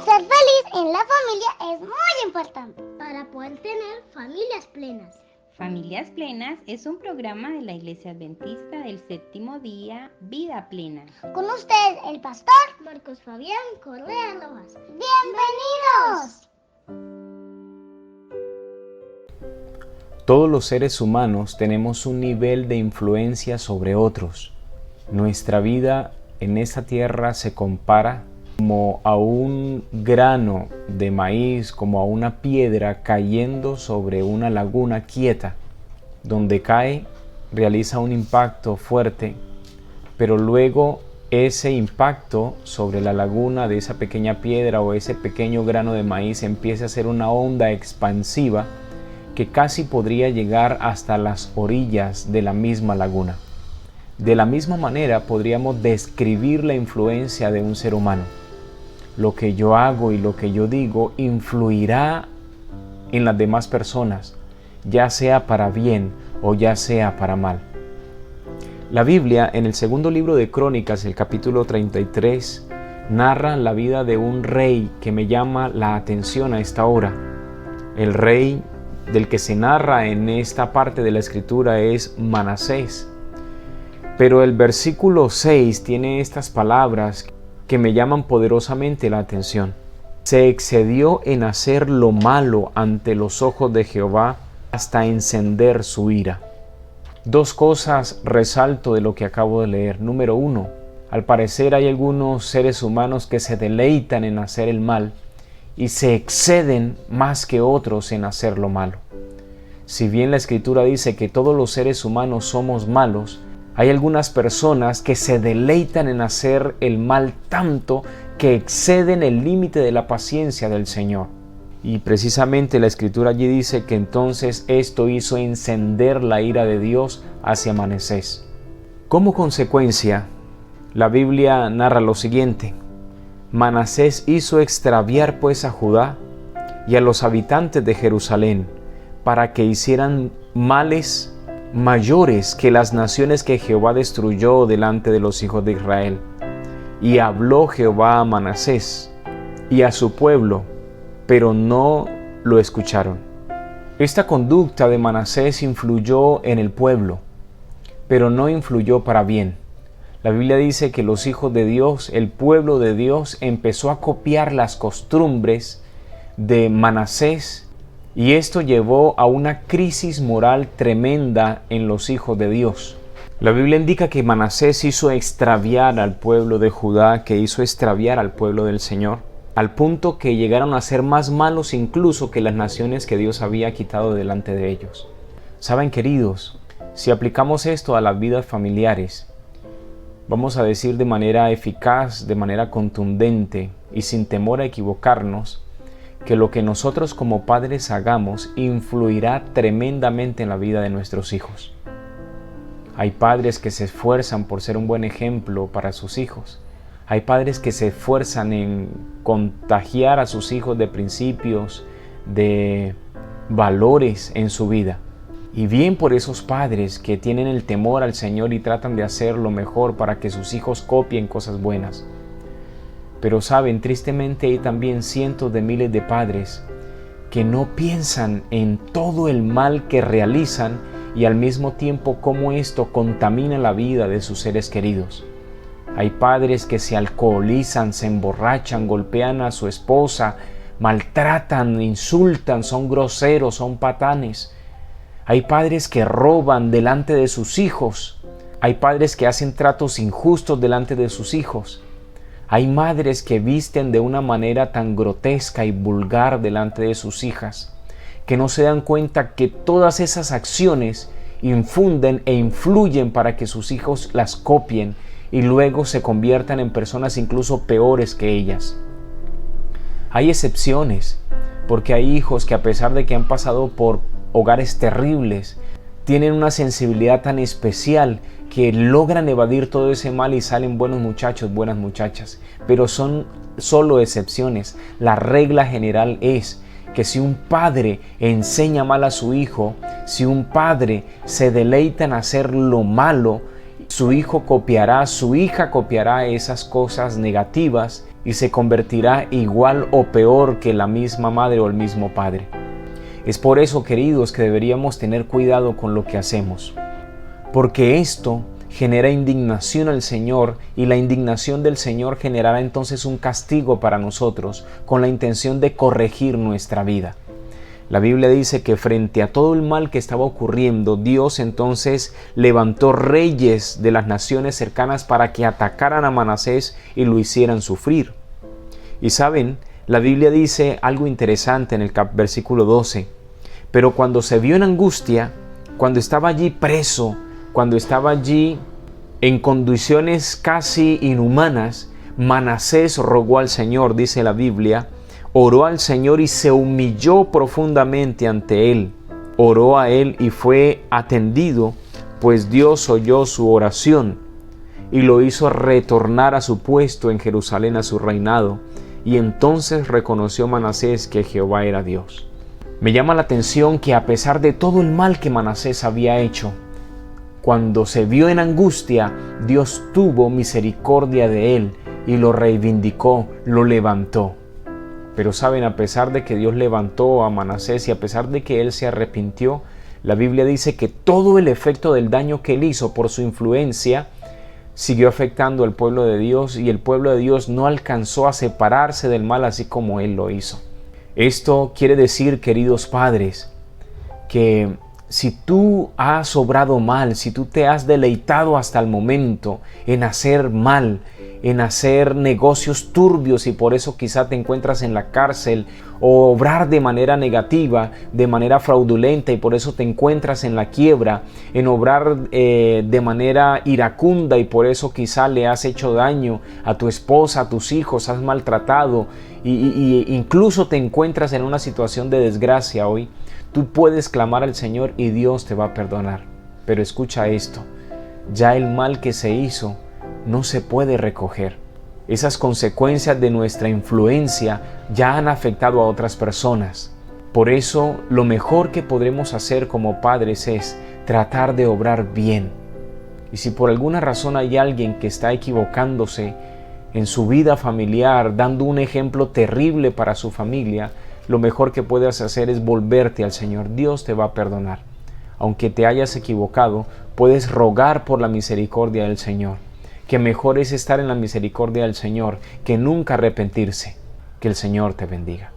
Ser feliz en la familia es muy importante para poder tener familias plenas. Familias Plenas es un programa de la Iglesia Adventista del Séptimo Día, Vida Plena. Con ustedes, el pastor Marcos Fabián Correa Rojas. ¡Bienvenidos! Todos los seres humanos tenemos un nivel de influencia sobre otros. Nuestra vida en esta tierra se compara como a un grano de maíz, como a una piedra cayendo sobre una laguna quieta. Donde cae, realiza un impacto fuerte, pero luego ese impacto sobre la laguna de esa pequeña piedra o ese pequeño grano de maíz empieza a ser una onda expansiva que casi podría llegar hasta las orillas de la misma laguna. De la misma manera podríamos describir la influencia de un ser humano. Lo que yo hago y lo que yo digo influirá en las demás personas, ya sea para bien o ya sea para mal. La Biblia, en el segundo libro de Crónicas, el capítulo 33, narra la vida de un rey que me llama la atención a esta hora. El rey del que se narra en esta parte de la escritura es Manasés. Pero el versículo 6 tiene estas palabras que me llaman poderosamente la atención. Se excedió en hacer lo malo ante los ojos de Jehová hasta encender su ira. Dos cosas resalto de lo que acabo de leer. Número 1, al parecer hay algunos seres humanos que se deleitan en hacer el mal y se exceden más que otros en hacer lo malo. Si bien la Escritura dice que todos los seres humanos somos malos, hay algunas personas que se deleitan en hacer el mal tanto que exceden el límite de la paciencia del Señor. Y precisamente la Escritura allí dice que entonces esto hizo encender la ira de Dios hacia Manasés. Como consecuencia, la Biblia narra lo siguiente: Manasés hizo extraviar pues a Judá y a los habitantes de Jerusalén para que hicieran males mayores que las naciones que Jehová destruyó delante de los hijos de Israel. Y habló Jehová a Manasés y a su pueblo, pero no lo escucharon. Esta conducta de Manasés influyó en el pueblo, pero no influyó para bien. La Biblia dice que los hijos de Dios, el pueblo de Dios, empezó a copiar las costumbres de Manasés, y esto llevó a una crisis moral tremenda en los hijos de Dios. La Biblia indica que Manasés hizo extraviar al pueblo de Judá, que hizo extraviar al pueblo del Señor, al punto que llegaron a ser más malos incluso que las naciones que Dios había quitado delante de ellos. Saben, queridos, si aplicamos esto a las vidas familiares, vamos a decir de manera eficaz, de manera contundente y sin temor a equivocarnos, que lo que nosotros como padres hagamos influirá tremendamente en la vida de nuestros hijos. Hay padres que se esfuerzan por ser un buen ejemplo para sus hijos. Hay padres que se esfuerzan en contagiar a sus hijos de principios, de valores en su vida. Y bien por esos padres que tienen el temor al Señor y tratan de hacer lo mejor para que sus hijos copien cosas buenas. Pero saben, tristemente hay también cientos de miles de padres que no piensan en todo el mal que realizan y al mismo tiempo cómo esto contamina la vida de sus seres queridos. Hay padres que se alcoholizan, se emborrachan, golpean a su esposa, maltratan, insultan, son groseros, son patanes. Hay padres que roban delante de sus hijos. Hay padres que hacen tratos injustos delante de sus hijos. Hay madres que visten de una manera tan grotesca y vulgar delante de sus hijas, que no se dan cuenta que todas esas acciones infunden e influyen para que sus hijos las copien y luego se conviertan en personas incluso peores que ellas. Hay excepciones, porque hay hijos que a pesar de que han pasado por hogares terribles, tienen una sensibilidad tan especial que logran evadir todo ese mal y salen buenos muchachos, buenas muchachas. Pero son solo excepciones. La regla general es que si un padre enseña mal a su hijo, si un padre se deleita en hacer lo malo, su hijo copiará, su hija copiará esas cosas negativas y se convertirá igual o peor que la misma madre o el mismo padre. Es por eso, queridos, que deberíamos tener cuidado con lo que hacemos, porque esto genera indignación al Señor, y la indignación del Señor generará entonces un castigo para nosotros con la intención de corregir nuestra vida. La Biblia dice que frente a todo el mal que estaba ocurriendo, Dios entonces levantó reyes de las naciones cercanas para que atacaran a Manasés y lo hicieran sufrir. Y saben, la Biblia dice algo interesante en el versículo 12. Pero cuando se vio en angustia, cuando estaba allí preso, cuando estaba allí en condiciones casi inhumanas, Manasés rogó al Señor, dice la Biblia, oró al Señor y se humilló profundamente ante Él. Oró a Él y fue atendido, pues Dios oyó su oración y lo hizo retornar a su puesto en Jerusalén, a su reinado. Y entonces reconoció Manasés que Jehová era Dios. Me llama la atención que a pesar de todo el mal que Manasés había hecho, cuando se vio en angustia, Dios tuvo misericordia de él y lo reivindicó, lo levantó. Pero saben, a pesar de que Dios levantó a Manasés y a pesar de que él se arrepintió, la Biblia dice que todo el efecto del daño que él hizo por su influencia siguió afectando al pueblo de Dios, y el pueblo de Dios no alcanzó a separarse del mal así como él lo hizo. Esto quiere decir, queridos padres, que si tú has obrado mal, si tú te has deleitado hasta el momento en hacer mal, en hacer negocios turbios y por eso quizá te encuentras en la cárcel, o obrar de manera negativa, de manera fraudulenta y por eso te encuentras en la quiebra, en obrar de manera iracunda y por eso quizá le has hecho daño a tu esposa, a tus hijos, has maltratado y incluso te encuentras en una situación de desgracia hoy, tú puedes clamar al Señor y Dios te va a perdonar. Pero escucha esto, ya el mal que se hizo no se puede recoger. Esas consecuencias de nuestra influencia ya han afectado a otras personas. Por eso, lo mejor que podremos hacer como padres es tratar de obrar bien. Y si por alguna razón hay alguien que está equivocándose en su vida familiar, dando un ejemplo terrible para su familia, lo mejor que puedes hacer es volverte al Señor. Dios te va a perdonar. Aunque te hayas equivocado, puedes rogar por la misericordia del Señor. Que mejor es estar en la misericordia del Señor que nunca arrepentirse. Que el Señor te bendiga.